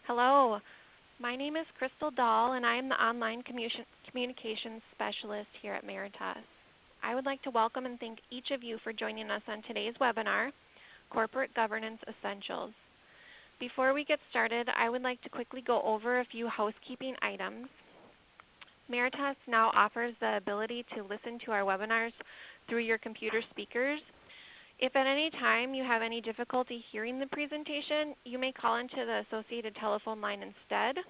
Hello, my name is Crystal Dahl, and I am the Online Communications Specialist here at Meritas. I would like to welcome and thank each of you for joining us on today's webinar, Corporate Governance Essentials. Before we get started, I would like to quickly go over a few housekeeping items. Meritas now offers the ability to listen to our webinars through your computer speakers. If at any time you have any difficulty hearing the presentation, you may call into the associated telephone line instead.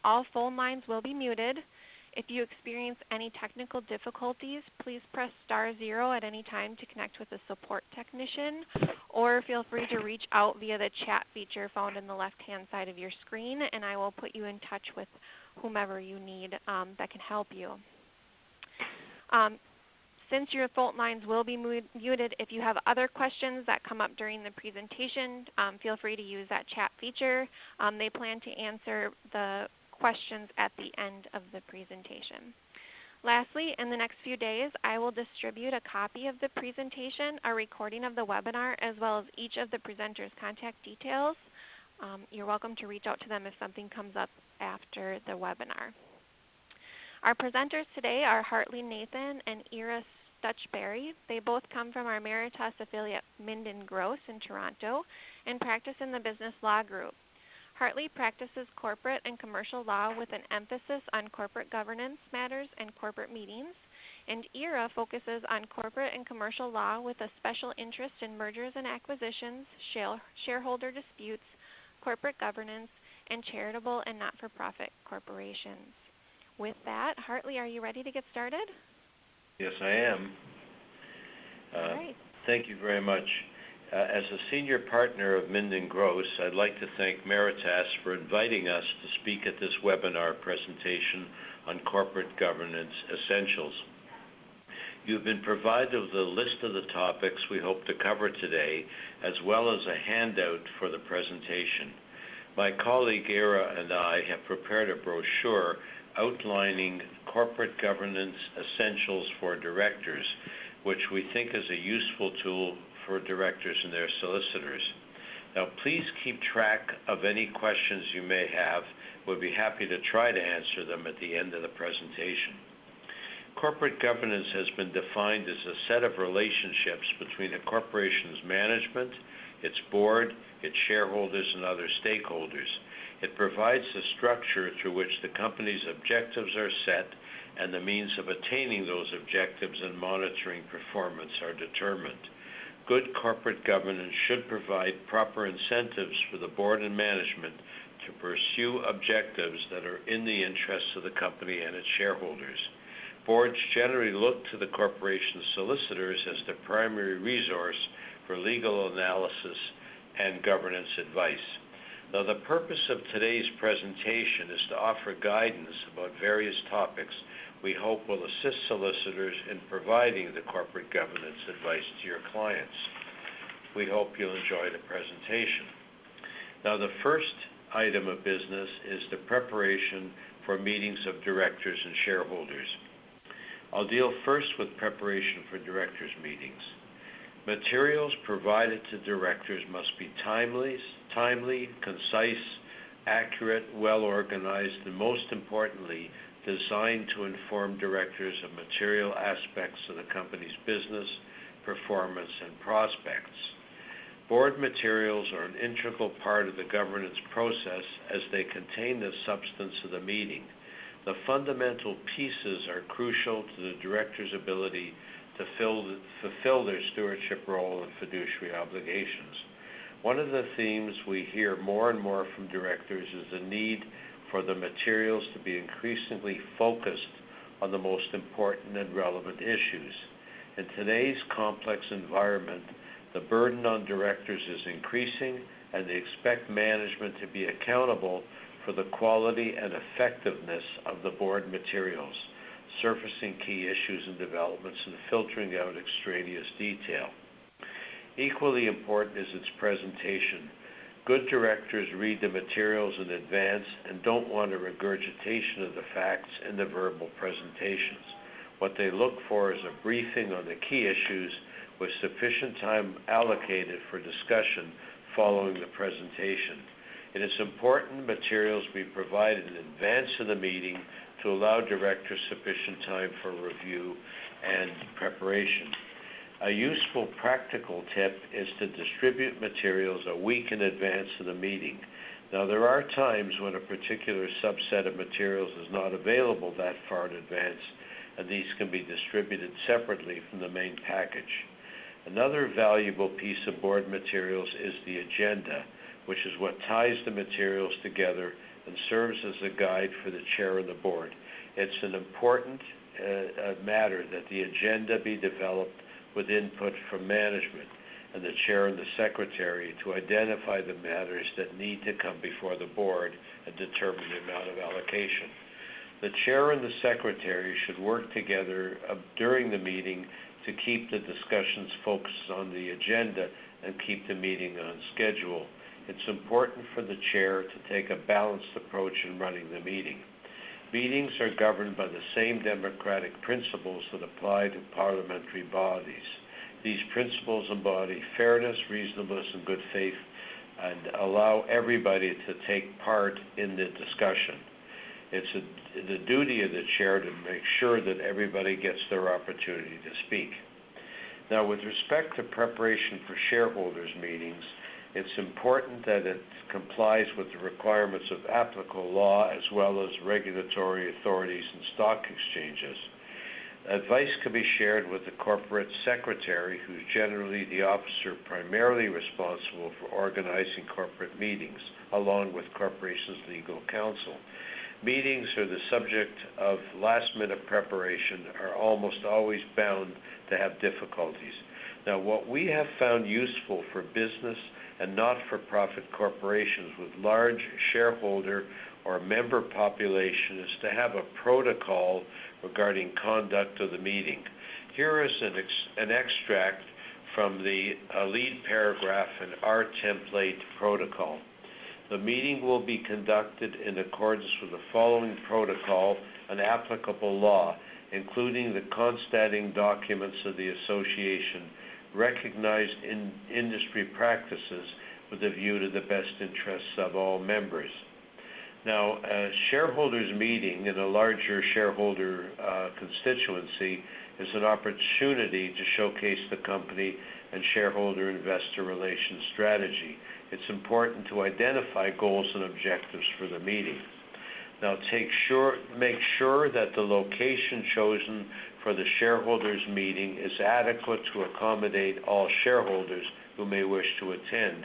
All phone lines will be muted. If you experience any technical difficulties, please press *0 at any time to connect with a support technician, or feel free to reach out via the chat feature found in the left-hand side of your screen, and I will put you in touch with whomever you need that can help you. Since your phone lines will be muted, if you have other questions that come up during the presentation, feel free to use that chat feature. They plan to answer the questions at the end of the presentation. Lastly, in the next few days, I will distribute a copy of the presentation, a recording of the webinar, as well as each of the presenters' contact details. You're welcome to reach out to them if something comes up after the webinar. Our presenters today are Hartley Nathan and Ira Stuchberry. They both come from our Meritas affiliate Minden Gross in Toronto and practice in the business law group. Hartley practices corporate and commercial law with an emphasis on corporate governance matters and corporate meetings, and Ira focuses on corporate and commercial law with a special interest in mergers and acquisitions, shareholder disputes, corporate governance, and charitable and not-for-profit corporations. With that, Hartley, are you ready to get started? Yes, I am. All right. Thank you very much. As a senior partner of Minden Gross, I'd like to thank Meritas for inviting us to speak at this webinar presentation on corporate governance essentials. You've been provided with a list of the topics we hope to cover today, as well as a handout for the presentation. My colleague Ira and I have prepared a brochure outlining corporate governance essentials for directors, which we think is a useful tool for directors and their solicitors. Now, please keep track of any questions you may have. We'll be happy to try to answer them at the end of the presentation. Corporate governance has been defined as a set of relationships between a corporation's management, its board, its shareholders, and other stakeholders. It provides the structure through which the company's objectives are set and the means of attaining those objectives and monitoring performance are determined. Good corporate governance should provide proper incentives for the board and management to pursue objectives that are in the interests of the company and its shareholders. Boards generally look to the corporation's solicitors as the primary resource for legal analysis and governance advice. Now, the purpose of today's presentation is to offer guidance about various topics we hope will assist solicitors in providing the corporate governance advice to your clients. We hope you'll enjoy the presentation. Now, the first item of business is the preparation for meetings of directors and shareholders. I'll deal first with preparation for directors' meetings. Materials provided to directors must be timely, concise, accurate, well-organized, and most importantly, designed to inform directors of material aspects of the company's business, performance, and prospects. Board materials are an integral part of the governance process as they contain the substance of the meeting. The fundamental pieces are crucial to the director's ability to fulfill their stewardship role and fiduciary obligations. One of the themes we hear more and more from directors is the need for the materials to be increasingly focused on the most important and relevant issues. In today's complex environment, the burden on directors is increasing, and they expect management to be accountable for the quality and effectiveness of the board materials, surfacing key issues and developments and filtering out extraneous detail. Equally important is its presentation. Good directors read the materials in advance and don't want a regurgitation of the facts in the verbal presentations. What they look for is a briefing on the key issues with sufficient time allocated for discussion following the presentation. It is important materials be provided in advance of the meeting to allow directors sufficient time for review and preparation. A useful practical tip is to distribute materials a week in advance of the meeting. Now, there are times when a particular subset of materials is not available that far in advance, and these can be distributed separately from the main package. Another valuable piece of board materials is the agenda, which is what ties the materials together and serves as a guide for the chair and the board. It's an important matter that the agenda be developed with input from management and the chair and the secretary to identify the matters that need to come before the board and determine the amount of allocation. The chair and the secretary should work together during the meeting to keep the discussions focused on the agenda and keep the meeting on schedule. It's important for the chair to take a balanced approach in running the meeting. Meetings are governed by the same democratic principles that apply to parliamentary bodies. These principles embody fairness, reasonableness, and good faith, and allow everybody to take part in the discussion. It's the duty of the chair to make sure that everybody gets their opportunity to speak. Now, with respect to preparation for shareholders' meetings, it's important that it complies with the requirements of applicable law as well as regulatory authorities and stock exchanges. Advice can be shared with the corporate secretary, who's generally the officer primarily responsible for organizing corporate meetings, along with corporation's legal counsel. Meetings are the subject of last-minute preparation are almost always bound to have difficulties. Now, what we have found useful for business and not-for-profit corporations with large shareholder or member population is to have a protocol regarding conduct of the meeting. Here is an extract from the lead paragraph in our template protocol. The meeting will be conducted in accordance with the following protocol and applicable law, including the constating documents of the association, recognized in industry practices with a view to the best interests of all members. Now, a shareholders meeting in a larger shareholder constituency is an opportunity to showcase the company and shareholder investor relations strategy. It's important to identify goals and objectives for the meeting. Now, make sure that the location chosen for the shareholders meeting is adequate to accommodate all shareholders who may wish to attend.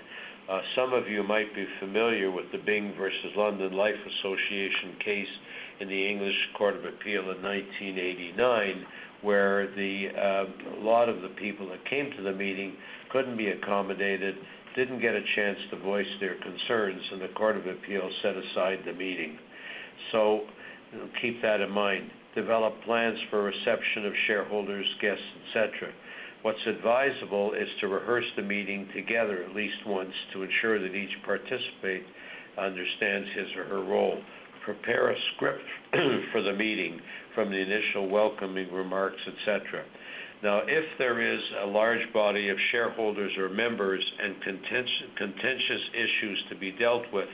Some of you might be familiar with the Bing versus London Life Association case in the English Court of Appeal in 1989, where a lot of the people that came to the meeting couldn't be accommodated, didn't get a chance to voice their concerns, and the Court of Appeal set aside the meeting. So keep that in mind. Develop plans for reception of shareholders, guests, etc. What's advisable is to rehearse the meeting together at least once to ensure that each participant understands his or her role. Prepare a script for the meeting from the initial welcoming remarks, etc. Now, if there is a large body of shareholders or members and contentious issues to be dealt with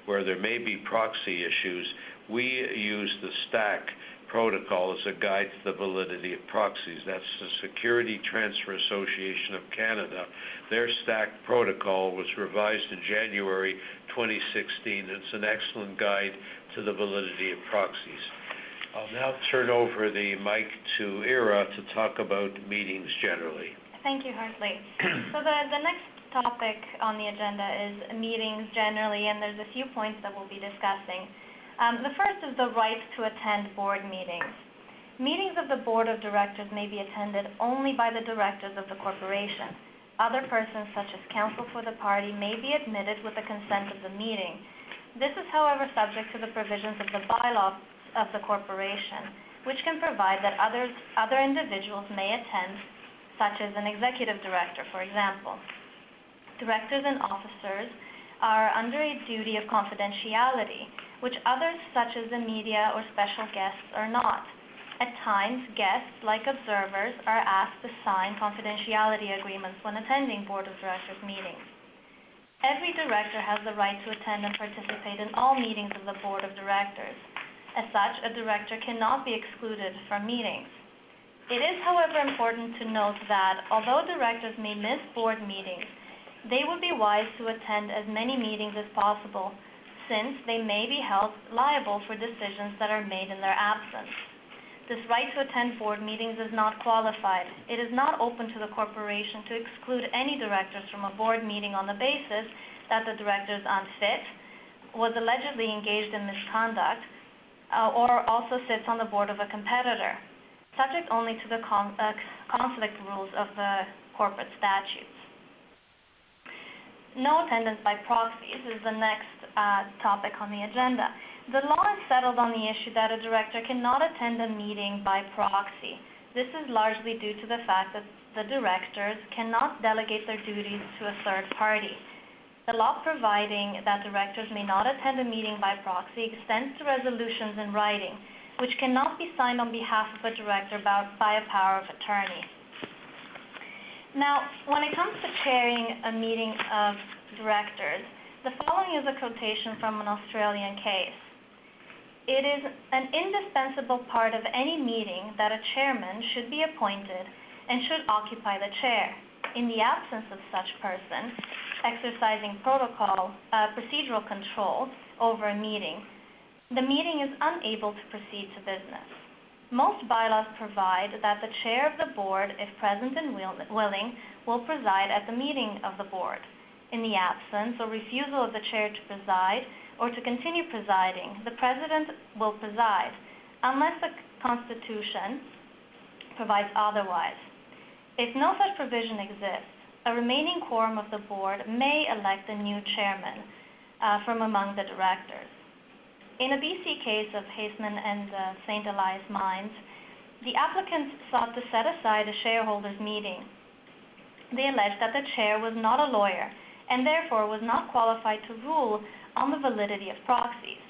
where there may be proxy issues, we use the STAC protocol as a guide to the validity of proxies. That's the Security Transfer Association of Canada. Their STAC protocol was revised in January 2016. It's an excellent guide to the validity of proxies. I'll now turn over the mic to Ira to talk about meetings generally. Thank you, Hartley. So the next topic on the agenda is meetings generally, and there's a few points that we'll be discussing. The first is the right to attend board meetings. Meetings of the board of directors may be attended only by the directors of the corporation. Other persons, such as counsel for the party, may be admitted with the consent of the meeting. This is, however, subject to the provisions of the bylaw of the corporation, which can provide that other individuals may attend, such as an executive director, for example. Directors and officers are under a duty of confidentiality, which others, such as the media or special guests, are not. At times, guests, like observers, are asked to sign confidentiality agreements when attending board of directors meetings. Every director has the right to attend and participate in all meetings of the board of directors. As such, a director cannot be excluded from meetings. It is, however, important to note that although directors may miss board meetings, they would be wise to attend as many meetings as possible, since they may be held liable for decisions that are made in their absence. This right to attend board meetings is not qualified. It is not open to the corporation to exclude any directors from a board meeting on the basis that the director is unfit, was allegedly engaged in misconduct, or also sits on the board of a competitor, subject only to the conflict rules of the corporate statutes. No attendance by proxies is the next topic on the agenda. The law is settled on the issue that a director cannot attend a meeting by proxy. This is largely due to the fact that the directors cannot delegate their duties to a third party. The law providing that directors may not attend a meeting by proxy extends to resolutions in writing, which cannot be signed on behalf of a director by a power of attorney. Now, when it comes to chairing a meeting of directors, the following is a quotation from an Australian case. It is an indispensable part of any meeting that a chairman should be appointed and should occupy the chair. In the absence of such person exercising procedural control over a meeting, the meeting is unable to proceed to business. Most bylaws provide that the chair of the board, if present and willing, will preside at the meeting of the board. In the absence or refusal of the chair to preside or to continue presiding, the president will preside, unless the Constitution provides otherwise. If no such provision exists, a remaining quorum of the board may elect a new chairman from among the directors. In a BC case of Haseman and St. Elias Mines, the applicants sought to set aside a shareholders meeting. They alleged that the chair was not a lawyer and therefore was not qualified to rule on the validity of proxies.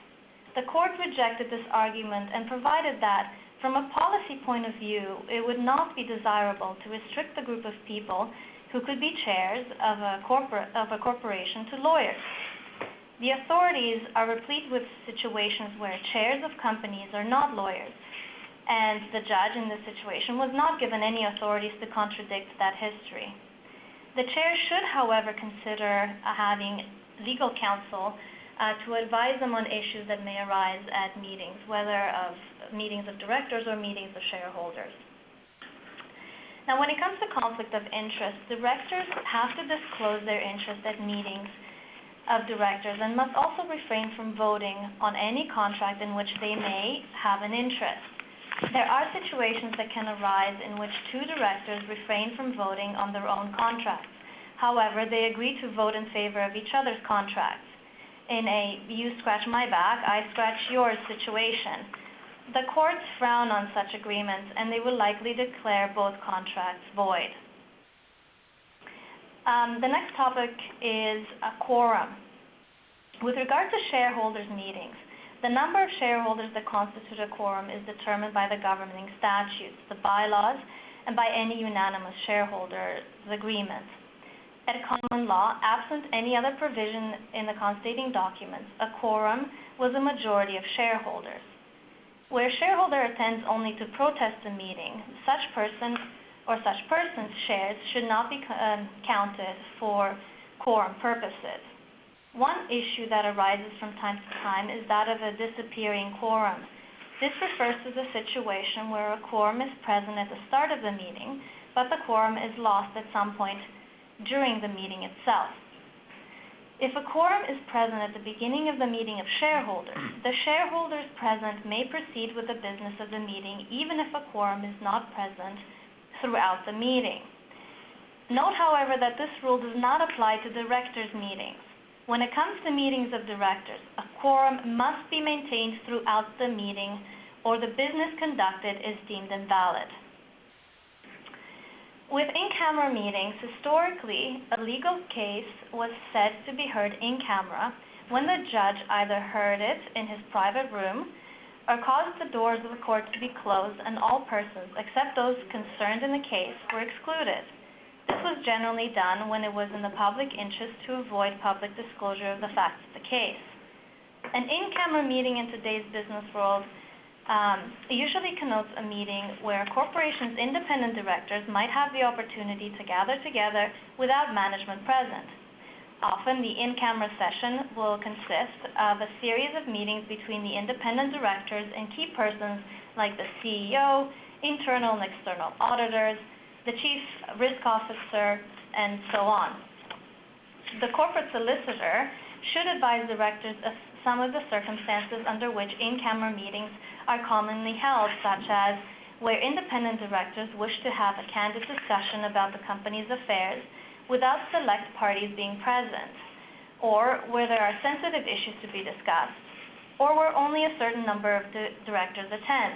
The court rejected this argument and provided that, from a policy point of view, it would not be desirable to restrict the group of people who could be chairs of a corporation to lawyers. The authorities are replete with situations where chairs of companies are not lawyers, and the judge in this situation was not given any authorities to contradict that history. The chair should, however, consider having legal counsel to advise them on issues that may arise at meetings, whether of meetings of directors or meetings of shareholders. Now, when it comes to conflict of interest, directors have to disclose their interest at meetings of directors and must also refrain from voting on any contract in which they may have an interest. There are situations that can arise in which two directors refrain from voting on their own contracts. However, they agree to vote in favor of each other's contracts. In a you scratch my back, I scratch yours situation. The courts frown on such agreements and they will likely declare both contracts void. The next topic is a quorum. With regard to shareholders' meetings, the number of shareholders that constitute a quorum is determined by the governing statutes, the bylaws, and by any unanimous shareholders' agreement. At common law, absent any other provision in the constituting documents, a quorum was a majority of shareholders. Where a shareholder attends only to protest the meeting, such person or such person's shares should not be counted for quorum purposes. One issue that arises from time to time is that of a disappearing quorum. This refers to the situation where a quorum is present at the start of the meeting, but the quorum is lost at some point during the meeting itself. If a quorum is present at the beginning of the meeting of shareholders, the shareholders present may proceed with the business of the meeting even if a quorum is not present throughout the meeting. Note, however, that this rule does not apply to directors' meetings. When it comes to meetings of directors, a quorum must be maintained throughout the meeting or the business conducted is deemed invalid. With in-camera meetings, historically, a legal case was said to be heard in camera when the judge either heard it in his private room or caused the doors of the court to be closed and all persons, except those concerned in the case, were excluded. This was generally done when it was in the public interest to avoid public disclosure of the facts of the case. An in-camera meeting in today's business world usually connotes a meeting where a corporation's independent directors might have the opportunity to gather together without management present. Often, the in-camera session will consist of a series of meetings between the independent directors and key persons like the CEO, internal and external auditors, the chief risk officer, and so on. The corporate solicitor should advise directors of some of the circumstances under which in-camera meetings are commonly held, such as where independent directors wish to have a candid discussion about the company's affairs without select parties being present, or where there are sensitive issues to be discussed, or where only a certain number of directors attend.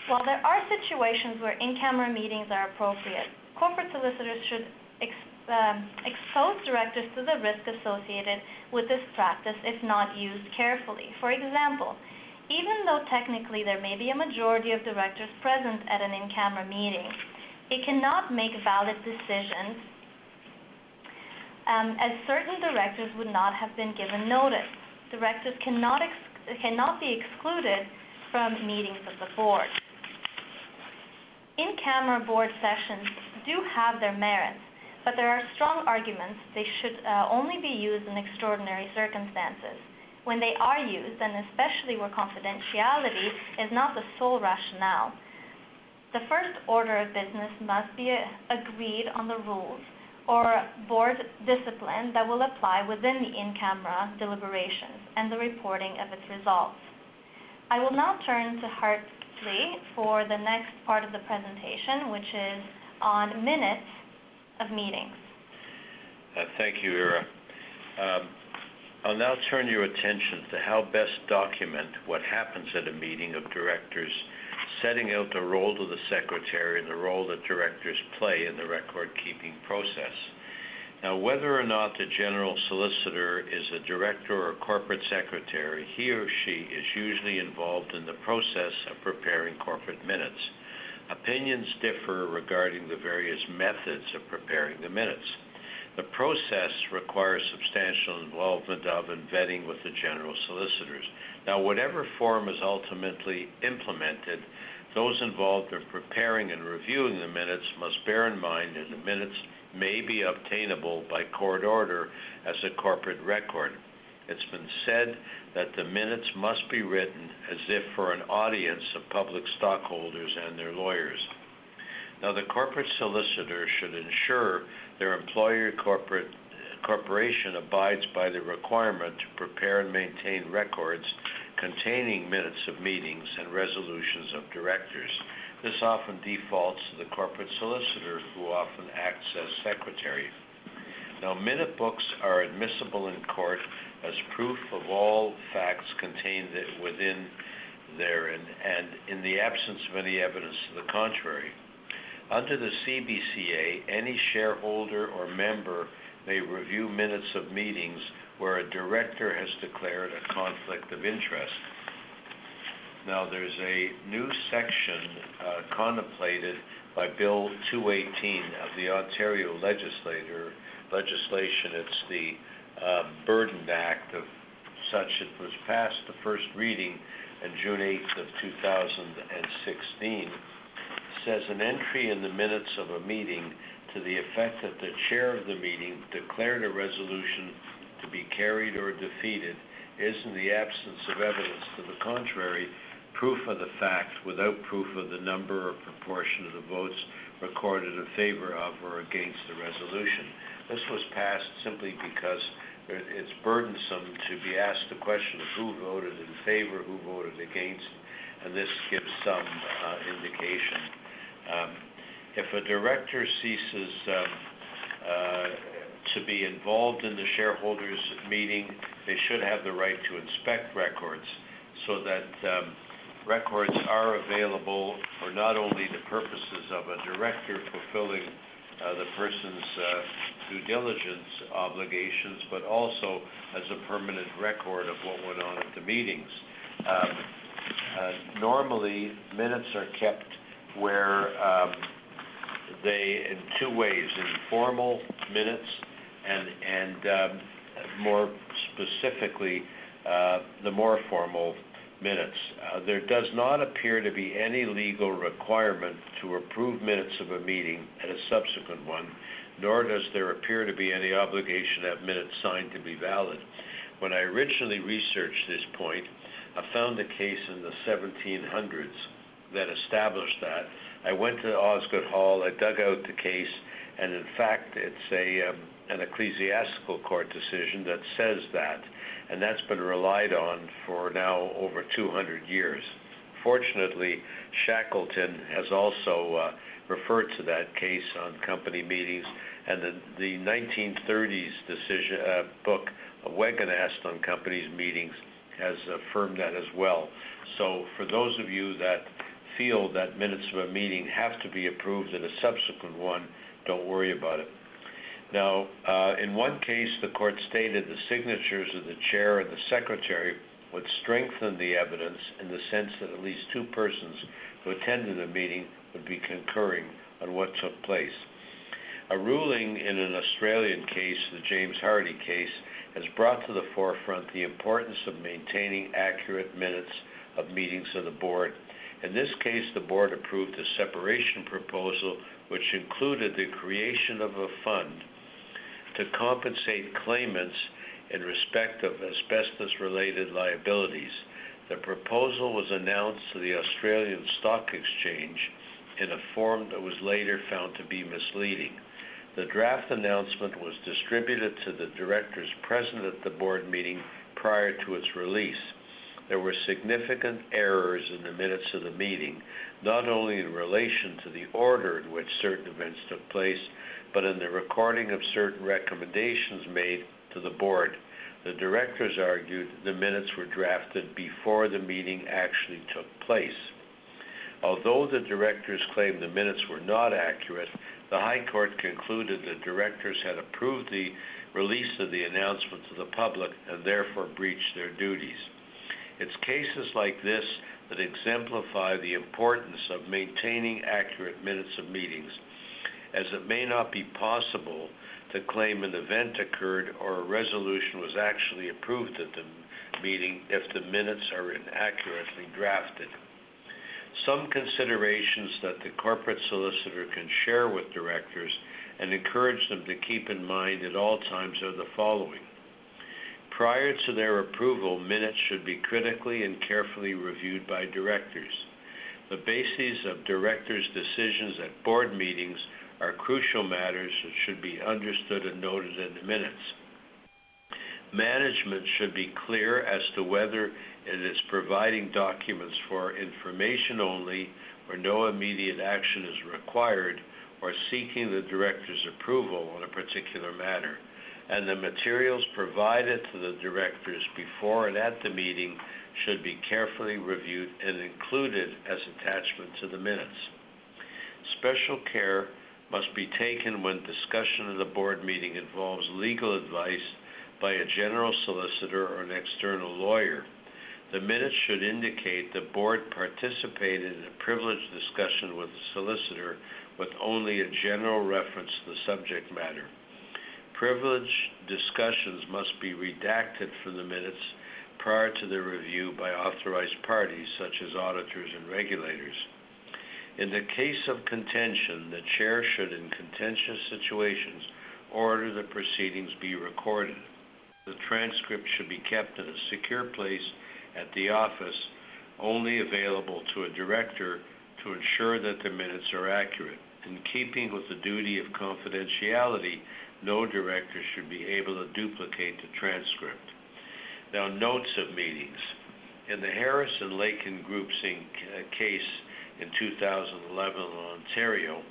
While there are situations where in-camera meetings are appropriate, corporate solicitors should expose directors to the risk associated with this practice if not used carefully. For example, even though technically there may be a majority of directors present at an in-camera meeting, it cannot make valid decisions as certain directors would not have been given notice. Directors cannot be excluded from meetings of the board. In-camera board sessions do have their merits, but there are strong arguments they should only be used in extraordinary circumstances. When they are used, and especially where confidentiality is not the sole rationale, the first order of business must be agreed on the rules or board discipline that will apply within the in-camera deliberations and the reporting of its results. I will now turn to Hartley for the next part of the presentation, which is on minutes of meetings. Thank you, Ira. I'll now turn your attention to how best document what happens at a meeting of directors, setting out the role of the secretary and the role that directors play in the record-keeping process. Now, whether or not the general solicitor is a director or corporate secretary, he or she is usually involved in the process of preparing corporate minutes. Opinions differ regarding the various methods of preparing the minutes. The process requires substantial involvement of and vetting with the general solicitors. Now, whatever form is ultimately implemented, those involved in preparing and reviewing the minutes must bear in mind that the minutes may be obtainable by court order as a corporate record. It's been said that the minutes must be written as if for an audience of public stockholders and their lawyers. Now, the corporate solicitor should ensure their employer corporation abides by the requirement to prepare and maintain records containing minutes of meetings and resolutions of directors. This often defaults to the corporate solicitor, who often acts as secretary. Now, minute books are admissible in court as proof of all facts contained within therein, and in the absence of any evidence to the contrary. Under the CBCA, any shareholder or member may review minutes of meetings where a director has declared a conflict of interest. Now, there's a new section contemplated by Bill 218 of the Ontario legislation. It's the Burden Act of such. It was passed the first reading on June 8th of 2016. Says an entry in the minutes of a meeting to the effect that the chair of the meeting declared a resolution to be carried or defeated is, in the absence of evidence to the contrary, proof of the fact without proof of the number or proportion of the votes recorded in favor of or against the resolution. This was passed simply because it's burdensome to be asked the question of who voted in favor, who voted against, and this gives some indication. If a director ceases to be involved in the shareholders' meeting, they should have the right to inspect records so that records are available for not only the purposes of a director fulfilling the person's due diligence obligations, but also as a permanent record of what went on at the meetings. Normally, minutes are kept where in two ways: informal minutes and more specifically, the more formal minutes. There does not appear to be any legal requirement to approve minutes of a meeting at a subsequent one, nor does there appear to be any obligation to have minutes signed to be valid. When I originally researched this point, I found a case in the 1700s that established that. I went to Osgoode Hall, I dug out the case, and in fact, it's an ecclesiastical court decision that says that, and that's been relied on for now over 200 years. Fortunately, Shackleton has also referred to that case on company meetings, and the 1930s decision book, Wegenast on companies meetings, has affirmed that as well. So for those of you that feel that minutes of a meeting have to be approved at a subsequent one, don't worry about it. Now, in one case, the court stated the signatures of the chair and the secretary would strengthen the evidence in the sense that at least two persons who attended the meeting would be concurring on what took place. A ruling in an Australian case, the James Hardy case, has brought to the forefront the importance of maintaining accurate minutes of meetings of the board. In this case, the board approved a separation proposal which included the creation of a fund to compensate claimants in respect of asbestos-related liabilities. The proposal was announced to the Australian Stock Exchange in a form that was later found to be misleading. The draft announcement was distributed to the directors present at the board meeting prior to its release. There were significant errors in the minutes of the meeting, not only in relation to the order in which certain events took place, but in the recording of certain recommendations made to the board. The directors argued the minutes were drafted before the meeting actually took place. Although the directors claimed the minutes were not accurate, the High Court concluded the directors had approved the release of the announcement to the public and therefore breached their duties. It's cases like this that exemplify the importance of maintaining accurate minutes of meetings, as it may not be possible to claim an event occurred or a resolution was actually approved at the meeting if the minutes are inaccurately drafted. Some considerations that the corporate solicitor can share with directors and encourage them to keep in mind at all times are the following. Prior to their approval, minutes should be critically and carefully reviewed by directors. The bases of directors' decisions at board meetings are crucial matters that should be understood and noted in the minutes. Management should be clear as to whether it is providing documents for information only, where no immediate action is required, or seeking the director's approval on a particular matter. And the materials provided to the directors before and at the meeting should be carefully reviewed and included as attachment to the minutes. Special care must be taken when discussion of the board meeting involves legal advice by a general solicitor or an external lawyer. The minutes should indicate the board participated in a privileged discussion with the solicitor with only a general reference to the subject matter. Privileged discussions must be redacted from the minutes prior to their review by authorized parties such as auditors and regulators. In the case of contention, the chair should, in contentious situations, order the proceedings be recorded. The transcript should be kept in a secure place at the office, only available to a director to ensure that the minutes are accurate. In keeping with the duty of confidentiality, no director should be able to duplicate the transcript. Now, notes of meetings. In the Harris and Lakin Group Inc. case in 2011 in Ontario,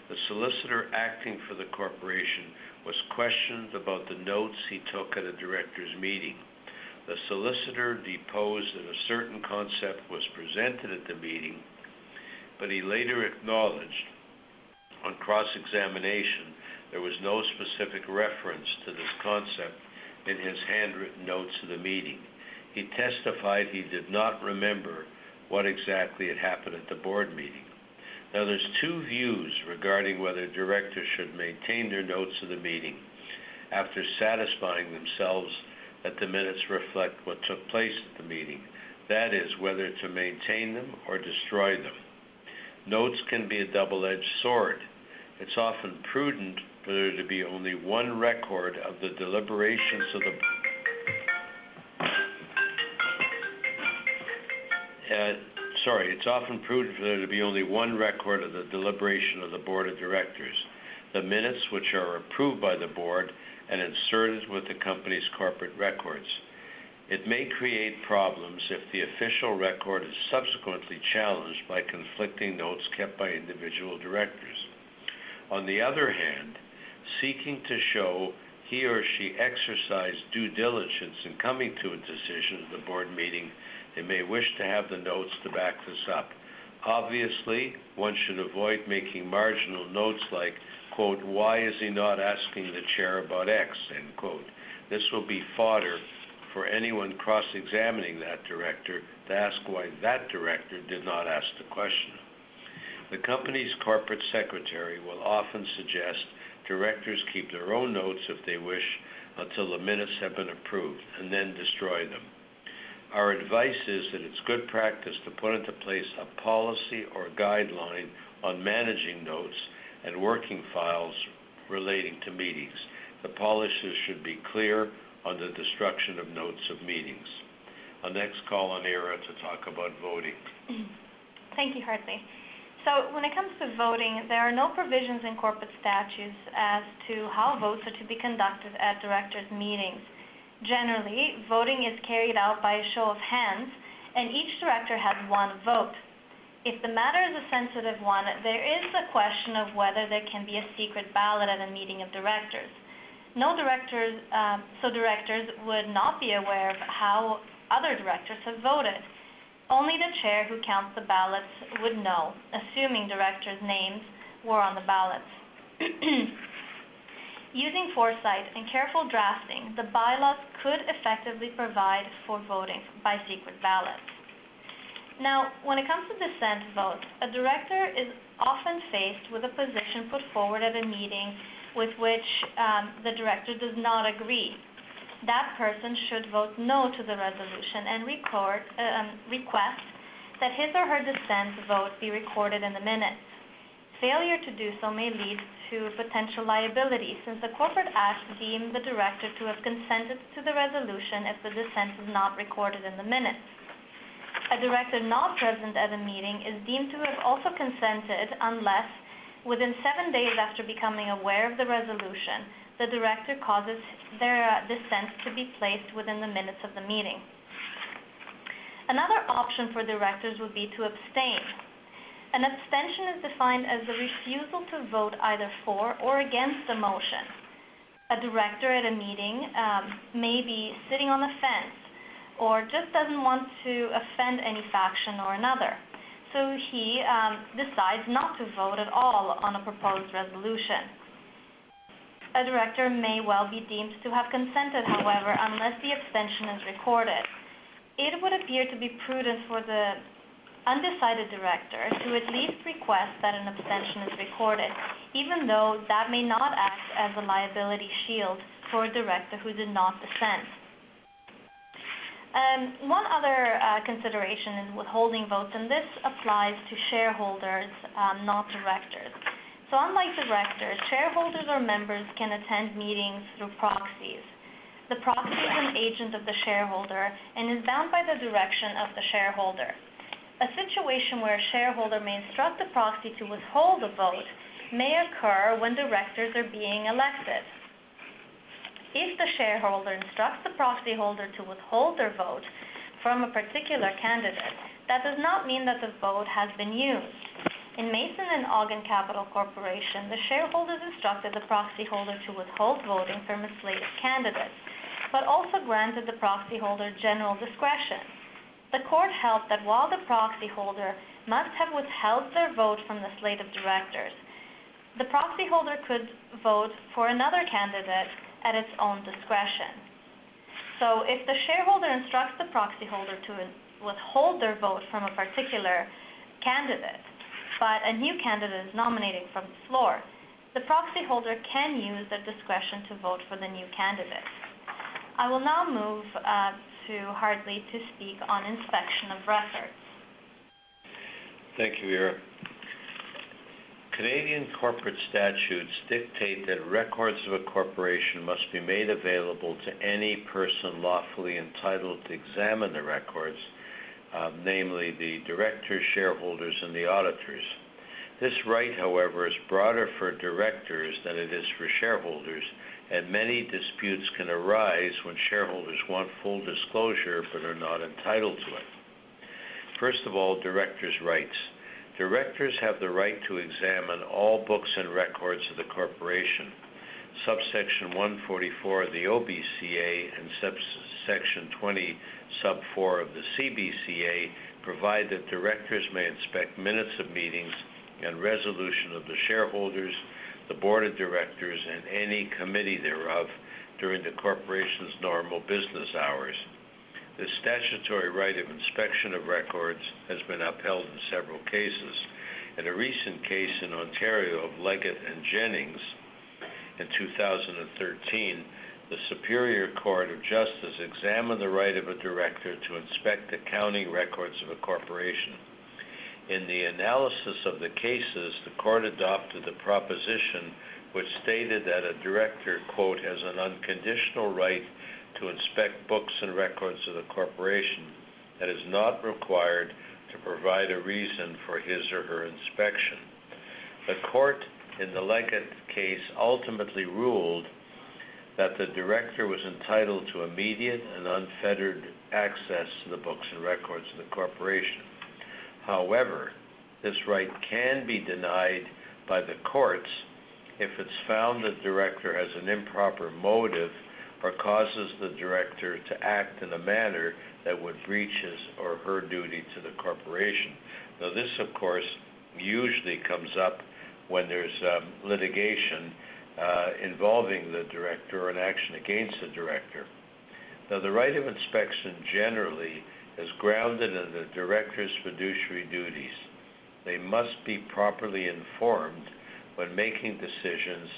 the solicitor acting for the corporation was questioned about the notes he took at a director's meeting. The solicitor deposed that a certain concept was presented at the meeting, but he later acknowledged on cross-examination there was no specific reference to this concept in his handwritten notes of the meeting. He testified he did not remember what exactly had happened at the board meeting. Now, there's two views regarding whether directors should maintain their notes of the meeting after satisfying themselves that the minutes reflect what took place at the meeting. That is, whether to maintain them or destroy them. Notes can be a double-edged sword. It's often prudent for there to be only one record of the deliberations of the It's often prudent for there to be only one record of the deliberation of the Board of Directors, the minutes which are approved by the Board and inserted with the company's corporate records. It may create problems if the official record is subsequently challenged by conflicting notes kept by individual directors. On the other hand, seeking to show he or she exercised due diligence in coming to a decision at the board meeting, they may wish to have the notes to back this up. Obviously, one should avoid making marginal notes like, quote, "Why is he not asking the chair about X?" end quote. This will be fodder for anyone cross-examining that director to ask why that director did not ask the question. The company's corporate secretary will often suggest directors keep their own notes if they wish until the minutes have been approved, and then destroy them. Our advice is that it's good practice to put into place a policy or guideline on managing notes and working files relating to meetings. The policies should be clear on the destruction of notes of meetings. I'll next call on Ira to talk about voting. Thank you, Hartley. So when it comes to voting, there are no provisions in corporate statutes as to how votes are to be conducted at directors' meetings. Generally, voting is carried out by a show of hands, and each director has one vote. If the matter is a sensitive one, there is a question of whether there can be a secret ballot at a meeting of directors. Directors would not be aware of how other directors have voted. Only the chair who counts the ballots would know, assuming directors' names were on the ballots. Using foresight and careful drafting, the bylaws could effectively provide for voting by secret ballots. Now, when it comes to dissent votes, a director is often faced with a position put forward at a meeting with which the director does not agree. That person should vote no to the resolution and request that his or her dissent vote be recorded in the minutes. Failure to do so may lead to potential liability, since the Corporate Act deems the director to have consented to the resolution if the dissent is not recorded in the minutes. A director not present at a meeting is deemed to have also consented unless, within 7 days after becoming aware of the resolution, the director causes their dissent to be placed within the minutes of the meeting. Another option for directors would be to abstain. An abstention is defined as the refusal to vote either for or against a motion. A director at a meeting may be sitting on the fence or just doesn't want to offend any faction or another. So he decides not to vote at all on a proposed resolution. A director may well be deemed to have consented, however, unless the abstention is recorded. It would appear to be prudent for the undecided director to at least request that an abstention is recorded, even though that may not act as a liability shield for a director who did not dissent. One other consideration is withholding votes, and this applies to shareholders, not directors. So unlike directors, shareholders or members can attend meetings through proxies. The proxy is an agent of the shareholder and is bound by the direction of the shareholder. A situation where a shareholder may instruct the proxy to withhold a vote may occur when directors are being elected. If the shareholder instructs the proxy holder to withhold their vote from a particular candidate, that does not mean that the vote has been used. In Mason and Ogden Capital Corporation, the shareholders instructed the proxy holder to withhold voting from a slate of candidates, but also granted the proxy holder general discretion. The court held that while the proxy holder must have withheld their vote from the slate of directors, the proxy holder could vote for another candidate at its own discretion. So if the shareholder instructs the proxy holder to withhold their vote from a particular candidate, but a new candidate is nominating from the floor, the proxy holder can use their discretion to vote for the new candidate. I will now move to Hartley to speak on inspection of records. Thank you, Ira. Canadian corporate statutes dictate that records of a corporation must be made available to any person lawfully entitled to examine the records, namely the directors, shareholders, and the auditors. This right, however, is broader for directors than it is for shareholders, and many disputes can arise when shareholders want full disclosure but are not entitled to it. First of all, directors' rights. Directors have the right to examine all books and records of the corporation. Subsection 144 of the OBCA and subsection 20 sub 4 of the CBCA provide that directors may inspect minutes of meetings and resolution of the shareholders, the board of directors, and any committee thereof during the corporation's normal business hours. The statutory right of inspection of records has been upheld in several cases. In a recent case in Ontario of Leggett and Jennings in 2013, the Superior Court of Justice examined the right of a director to inspect accounting records of a corporation. In the analysis of the cases, the court adopted the proposition which stated that a director, quote, has an unconditional right to inspect books and records of the corporation that is not required to provide a reason for his or her inspection. The court in the Leggett case ultimately ruled that the director was entitled to immediate and unfettered access to the books and records of the corporation. However, this right can be denied by the courts if it's found the director has an improper motive or causes the director to act in a manner that would breach his or her duty to the corporation. Now, this, of course, usually comes up when there's litigation involving the director or an action against the director. Now, the right of inspection generally is grounded in the director's fiduciary duties. They must be properly informed when making decisions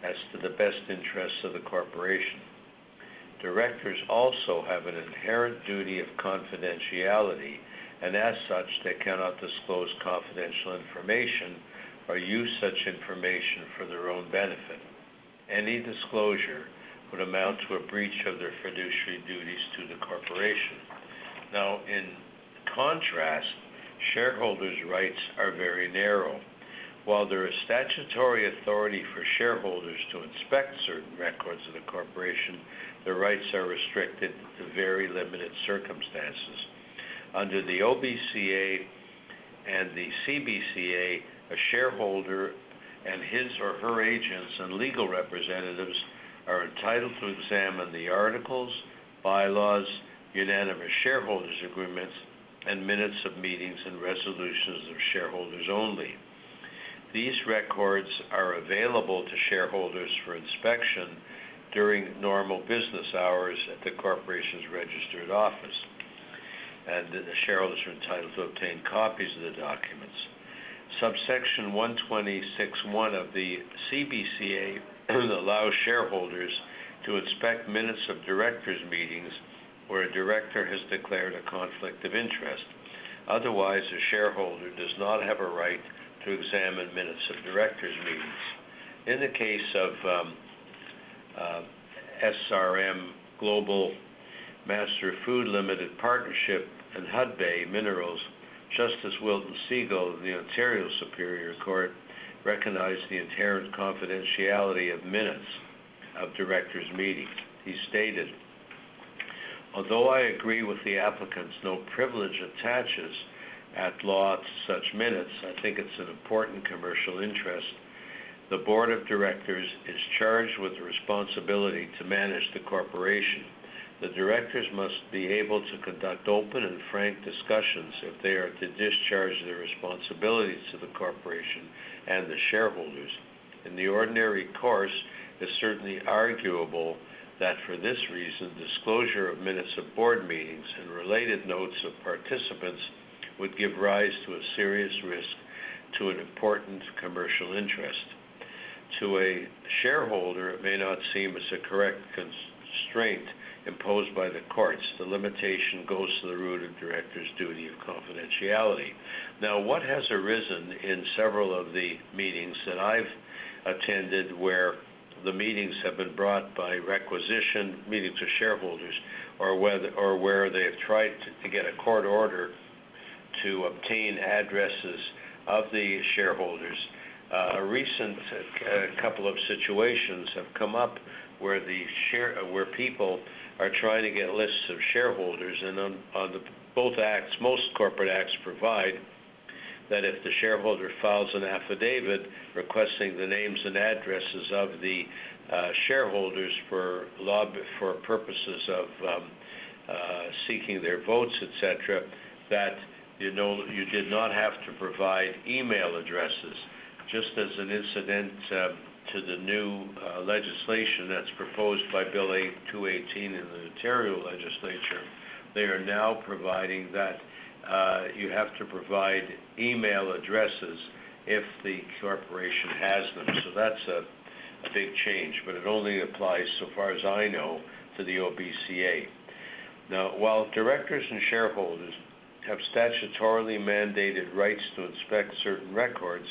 as to the best interests of the corporation. Directors also have an inherent duty of confidentiality, and as such, they cannot disclose confidential information or use such information for their own benefit. Any disclosure would amount to a breach of their fiduciary duties to the corporation. Now, in contrast, shareholders' rights are very narrow. While there is statutory authority for shareholders to inspect certain records of the corporation, their rights are restricted to very limited circumstances. Under the OBCA and the CBCA, a shareholder and his or her agents and legal representatives are entitled to examine the articles, bylaws, unanimous shareholders agreements, and minutes of meetings and resolutions of shareholders only. These records are available to shareholders for inspection during normal business hours at the corporation's registered office, and the shareholders are entitled to obtain copies of the documents. Subsection 126(1) of the CBCA allows shareholders to inspect minutes of directors' meetings where a director has declared a conflict of interest. Otherwise, a shareholder does not have a right to examine minutes of directors' meetings. In the case of SRM Global Master Food Limited Partnership and Hudbay Minerals, Justice Wilton Siegel of the Ontario Superior Court recognized the inherent confidentiality of minutes of directors' meetings. He stated, "Although I agree with the applicants, no privilege attaches at law to such minutes, I think it's an important commercial interest. The board of directors is charged with the responsibility to manage the corporation. The directors must be able to conduct open and frank discussions if they are to discharge their responsibilities to the corporation and the shareholders. In the ordinary course, it's certainly arguable that for this reason, disclosure of minutes of board meetings and related notes of participants would give rise to a serious risk to an important commercial interest. To a shareholder, it may not seem as a correct constraint imposed by the courts. The limitation goes to the root of directors' duty of confidentiality. Now, what has arisen in several of the meetings that I've attended where the meetings have been brought by requisition, meetings of shareholders, or where they have tried to get a court order to obtain addresses of the shareholders. A recent couple of situations have come up where where people are trying to get lists of shareholders, and on both acts, most corporate acts provide that if the shareholder files an affidavit requesting the names and addresses of the shareholders for purposes of seeking their votes, etc., that you did not have to provide email addresses. Just as an incident to the new legislation that's proposed by Bill 218 in the Ontario legislature, they are now providing that you have to provide email addresses if the corporation has them. So that's a big change, but it only applies, so far as I know, to the OBCA. Now, while directors and shareholders have statutorily mandated rights to inspect certain records,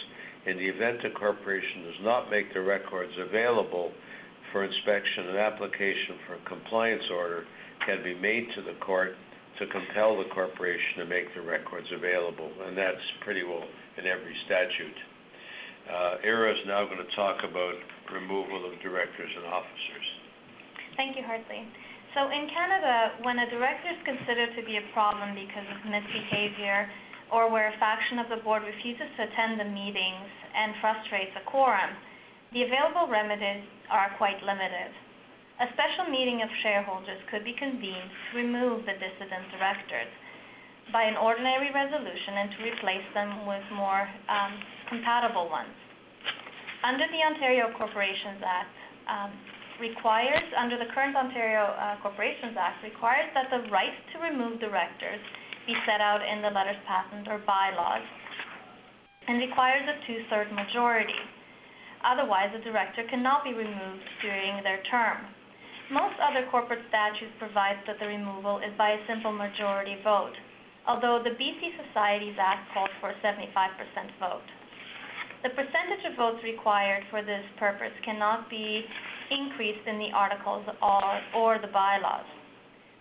in the event a corporation does not make the records available for inspection, an application for a compliance order can be made to the court to compel the corporation to make the records available, and that's pretty well in every statute. Ira is now going to talk about removal of directors and officers. Thank you, Hartley. So in Canada, when a director is considered to be a problem because of misbehavior, or where a faction of the board refuses to attend the meetings and frustrates a quorum, the available remedies are quite limited. A special meeting of shareholders could be convened to remove the dissident directors by an ordinary resolution and to replace them with more compatible ones. Under the Ontario Corporations Act, under the current Ontario Corporations Act, requires that the right to remove directors be set out in the letters patent or bylaws, and requires a 2/3 majority. Otherwise, a director cannot be removed during their term. Most other corporate statutes provide that the removal is by a simple majority vote, although the BC Societies Act calls for a 75% vote. The percentage of votes required for this purpose cannot be increased in the articles or the bylaws.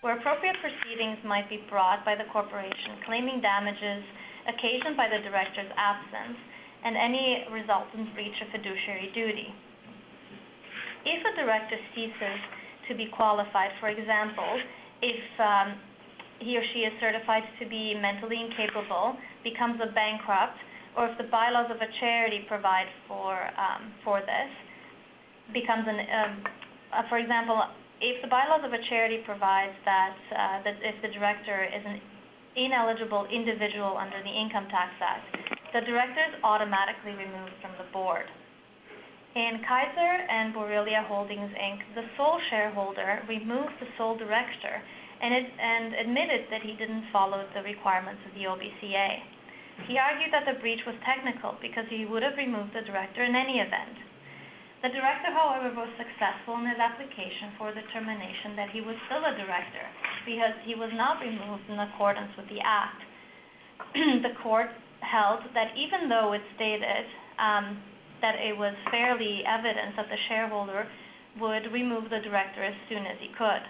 Where appropriate proceedings might be brought by the corporation claiming damages occasioned by the director's absence and any resultant breach of fiduciary duty. If a director ceases to be qualified, for example, if he or she is certified to be mentally incapable, becomes a bankrupt, or if the bylaws of a charity provide for this, becomes for example, if the bylaws of a charity provides that if the director is an ineligible individual under the Income Tax Act, the director is automatically removed from the board. In Kaiser and Borrelia Holdings, Inc., the sole shareholder removed the sole director and admitted that he didn't follow the requirements of the OBCA. He argued that the breach was technical because he would have removed the director in any event. The director, however, was successful in his application for the determination that he was still a director because he was not removed in accordance with the Act. The court held that even though it stated that it was fairly evident that the shareholder would remove the director as soon as he could.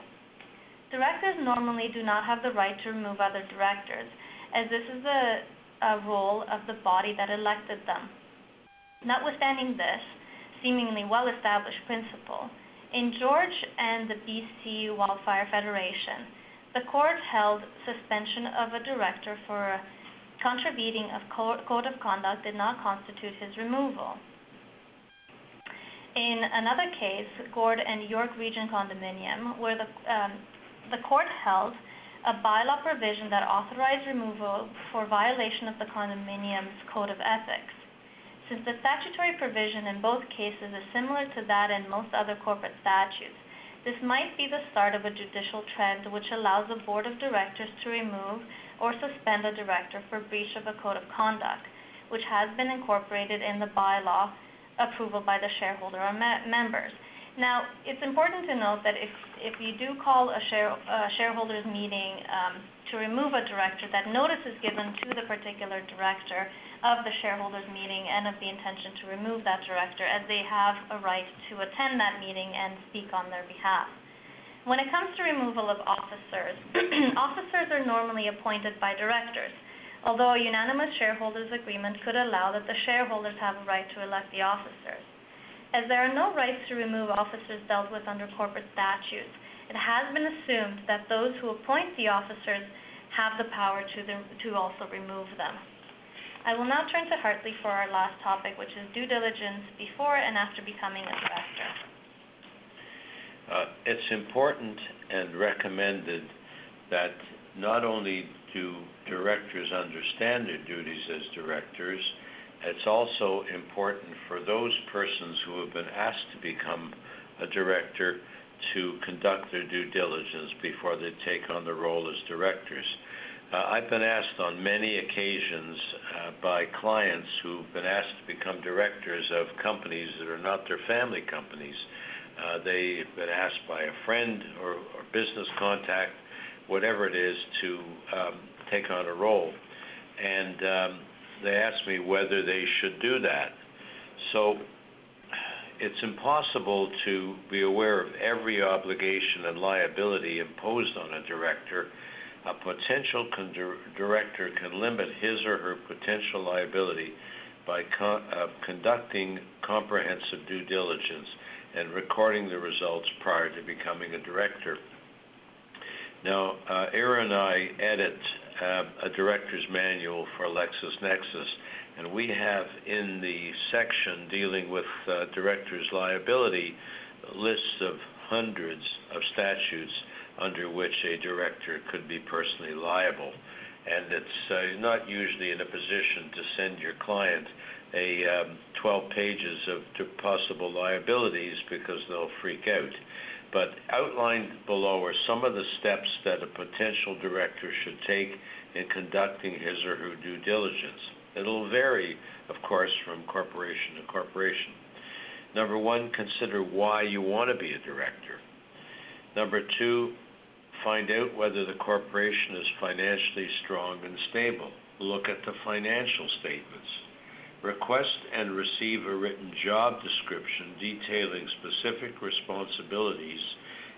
Directors normally do not have the right to remove other directors, as this is a role of the body that elected them. Notwithstanding this seemingly well-established principle, in George and the BC Wildfire Federation, the court held suspension of a director for contravening a code of conduct did not constitute his removal. In another case, Gord and York Region Condominium, where the court held a bylaw provision that authorized removal for violation of the condominium's code of ethics. Since the statutory provision in both cases is similar to that in most other corporate statutes, this might be the start of a judicial trend which allows a board of directors to remove or suspend a director for breach of a code of conduct, which has been incorporated in the bylaw approval by the shareholder or members. Now, it's important to note that if you do call a shareholders meeting to remove a director, that notice is given to the particular director of the shareholders meeting and of the intention to remove that director, as they have a right to attend that meeting and speak on their behalf. When it comes to removal of officers, officers are normally appointed by directors, although a unanimous shareholders agreement could allow that the shareholders have a right to elect the officers. As there are no rights to remove officers dealt with under corporate statutes, it has been assumed that those who appoint the officers have the power to also remove them. I will now turn to Hartley for our last topic, which is due diligence before and after becoming a director. It's important and recommended that not only do directors understand their duties as directors, it's also important for those persons who have been asked to become a director to conduct their due diligence before they take on the role as directors. I've been asked on many occasions by clients who've been asked to become directors of companies that are not their family companies. They've been asked by a friend or business contact, whatever it is, to take on a role. And they asked me whether they should do that. So it's impossible to be aware of every obligation and liability imposed on a director. A potential director can limit his or her potential liability by conducting comprehensive due diligence and recording the results prior to becoming a director. Now, Ira and I edit a director's manual for LexisNexis, and we have in the section dealing with director's liability lists of hundreds of statutes under which a director could be personally liable. And it's not usually in a position to send your client 12 pages of possible liabilities because they'll freak out. But outlined below are some of the steps that a potential director should take in conducting his or her due diligence. It'll vary, of course, from corporation to corporation. Number one, consider why you want to be a director. Number two, find out whether the corporation is financially strong and stable. Look at the financial statements. Request and receive a written job description detailing specific responsibilities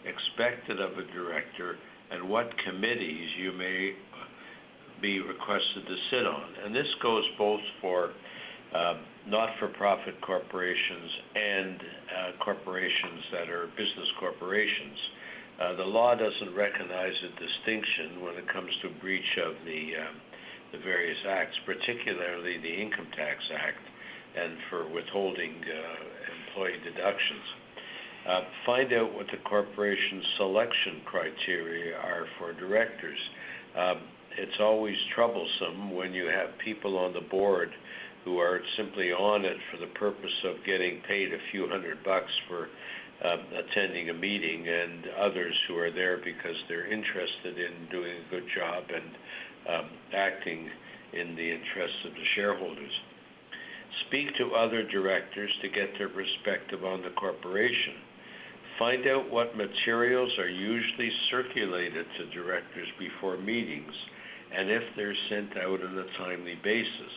expected of a director and what committees you may be requested to sit on. And this goes both for not-for-profit corporations and corporations that are business corporations. The law doesn't recognize a distinction when it comes to breach of the various acts, particularly the Income Tax Act and for withholding employee deductions. Find out what the corporation's selection criteria are for directors. It's always troublesome when you have people on the board who are simply on it for the purpose of getting paid a few $100 for attending a meeting, and others who are there because they're interested in doing a good job and acting in the interests of the shareholders. Speak to other directors to get their perspective on the corporation. Find out what materials are usually circulated to directors before meetings and if they're sent out on a timely basis.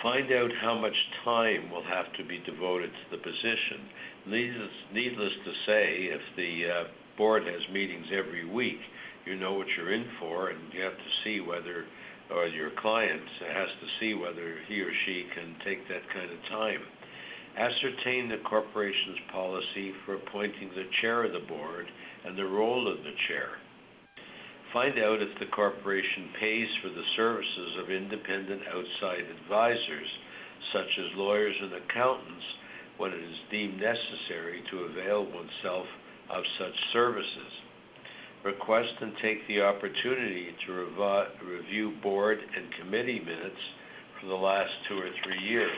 Find out how much time will have to be devoted to the position. Needless to say, if the board has meetings every week, you know what you're in for, and you have to see whether, or your client has to see whether he or she can take that kind of time. Ascertain the corporation's policy for appointing the chair of the board and the role of the chair. Find out if the corporation pays for the services of independent outside advisors, such as lawyers and accountants, when it is deemed necessary to avail oneself of such services. Request and take the opportunity to review board and committee minutes for the last 2 or 3 years.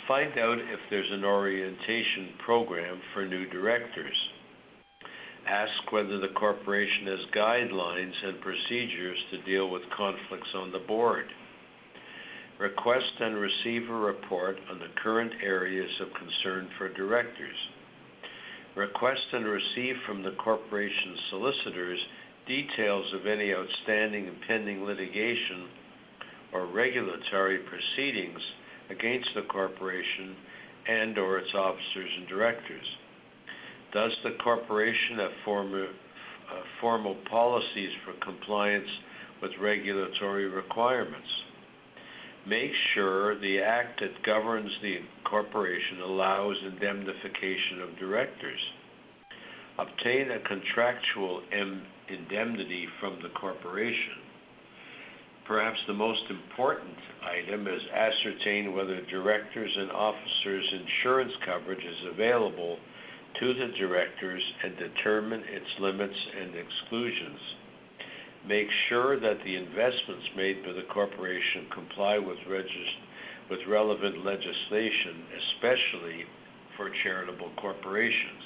Find out if there's an orientation program for new directors. Ask whether the corporation has guidelines and procedures to deal with conflicts on the board. Request and receive a report on the current areas of concern for directors. Request and receive from the corporation's solicitors details of any outstanding and pending litigation or regulatory proceedings against the corporation and or its officers and directors. Does the corporation have formal policies for compliance with regulatory requirements? Make sure the act that governs the corporation allows indemnification of directors. Obtain a contractual indemnity from the corporation. Perhaps the most important item is ascertain whether directors and officers' insurance coverage is available to the directors and determine its limits and exclusions. Make sure that the investments made by the corporation comply with relevant legislation, especially for charitable corporations.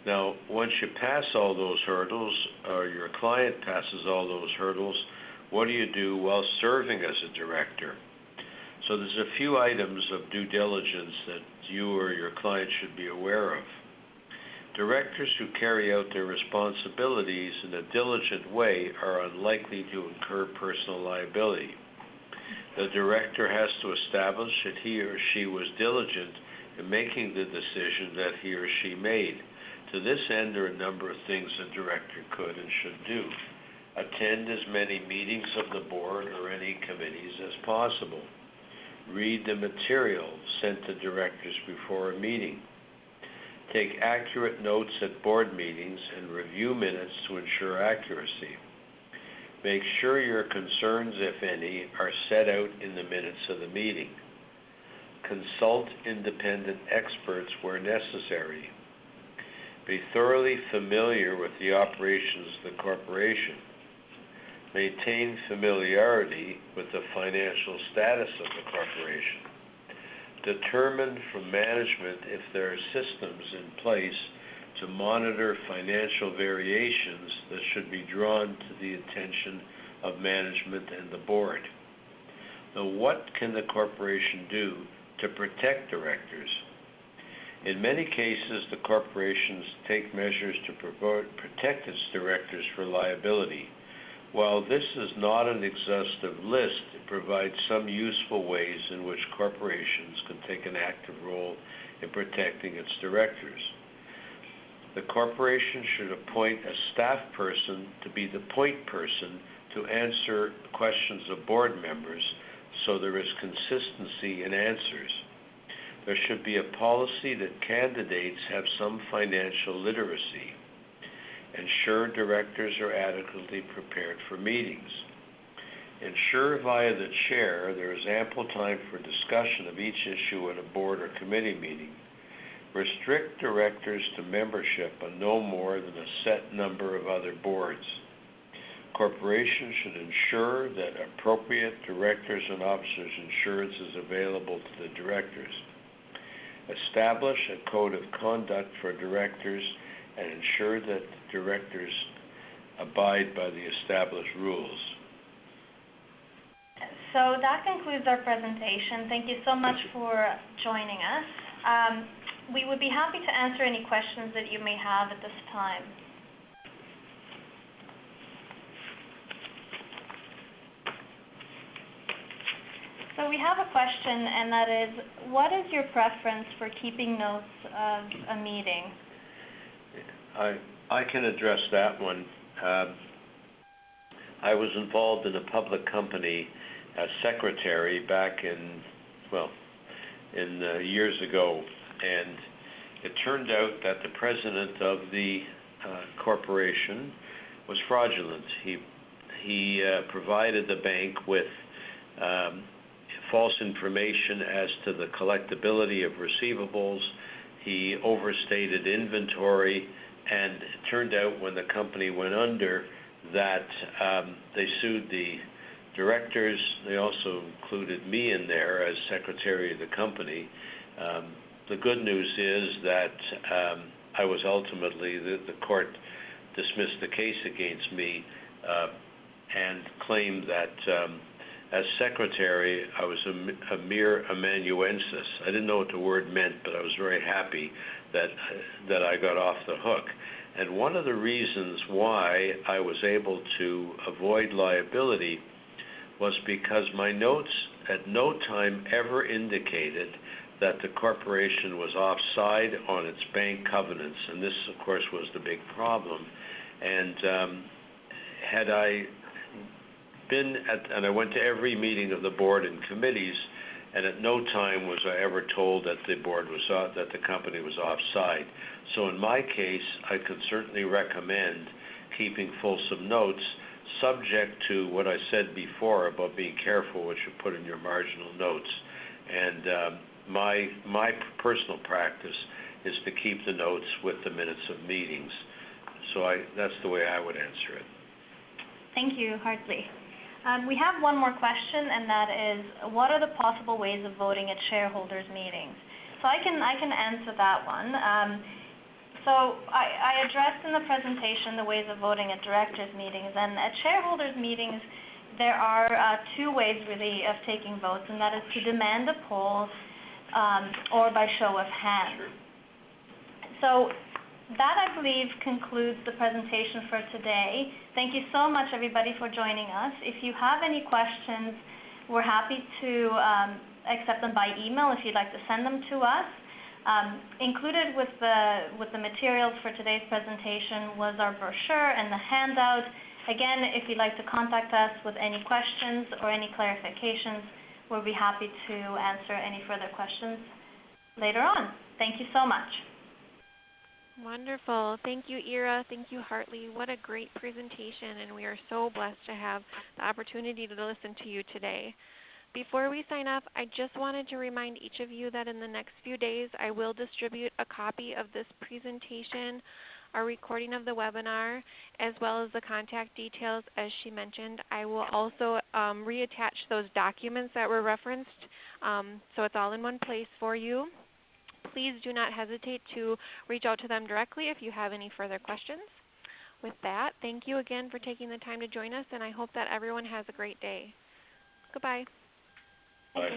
Now, once you pass all those hurdles, or your client passes all those hurdles, what do you do while serving as a director? So there's a few items of due diligence that you or your client should be aware of. Directors who carry out their responsibilities in a diligent way are unlikely to incur personal liability. The director has to establish that he or she was diligent in making the decision that he or she made. To this end, there are a number of things a director could and should do. Attend as many meetings of the board or any committees as possible. Read the material sent to directors before a meeting. Take accurate notes at board meetings and review minutes to ensure accuracy. Make sure your concerns, if any, are set out in the minutes of the meeting. Consult independent experts where necessary. Be thoroughly familiar with the operations of the corporation. Maintain familiarity with the financial status of the corporation. Determine from management if there are systems in place to monitor financial variations that should be drawn to the attention of management and the board. Now, what can the corporation do to protect directors? In many cases, the corporations take measures to protect its directors for liability. While this is not an exhaustive list, it provides some useful ways in which corporations can take an active role in protecting its directors. The corporation should appoint a staff person to be the point person to answer questions of board members so there is consistency in answers. There should be a policy that candidates have some financial literacy. Ensure directors are adequately prepared for meetings. Ensure via the chair there is ample time for discussion of each issue at a board or committee meeting. Restrict directors to membership on no more than a set number of other boards. Corporations should ensure that appropriate directors and officers insurance is available to the directors. Establish a code of conduct for directors and ensure that the directors abide by the established rules. So that concludes our presentation. Thank you so much for joining us. We would be happy to answer any questions that you may have at this time. So we have a question, and that is, what is your preference for keeping notes of a meeting? I can address that one. I was involved in a public company as secretary back in years ago, and it turned out that the president of the corporation was fraudulent. He provided the bank with false information as to the collectability of receivables. He overstated inventory, and it turned out when the company went under that they sued the directors. They also included me in there as secretary of the company. The good news is that I was ultimately, the court dismissed the case against me and claimed that as secretary, I was a mere amanuensis. I didn't know what the word meant, but I was very happy that I got off the hook. And one of the reasons why I was able to avoid liability was because my notes at no time ever indicated that the corporation was offside on its bank covenants, and this, of course, was the big problem. And had I been and I went to every meeting of the board and committees, and at no time was I ever told that the board was that the company was offside. So in my case, I could certainly recommend keeping fulsome notes, subject to what I said before about being careful what you put in your marginal notes. And my personal practice is to keep the notes with the minutes of meetings. So that's the way I would answer it. Thank you, Hartley. We have one more question, and that is, what are the possible ways of voting at shareholders meetings? So I can answer that one. So I addressed in the presentation the ways of voting at directors meetings, and at shareholders meetings there are two ways really of taking votes, and that is to demand a poll or by show of hands. So that, I believe, concludes the presentation for today. Thank you so much, everybody, for joining us. If you have any questions, we're happy to accept them by email if you'd like to send them to us. Included with the materials for today's presentation was our brochure and the handout. Again, if you'd like to contact us with any questions or any clarifications, we'll be happy to answer any further questions later on. Thank you so much. Wonderful. Thank you, Ira. Thank you, Hartley. What a great presentation, and we are so blessed to have the opportunity to listen to you today. Before we sign off, I just wanted to remind each of you that in the next few days, I will distribute a copy of this presentation, a recording of the webinar, as well as the contact details as she mentioned. I will also reattach those documents that were referenced, so it's all in one place for you. Please do not hesitate to reach out to them directly if you have any further questions. With that, thank you again for taking the time to join us, and I hope that everyone has a great day. Goodbye. Bye.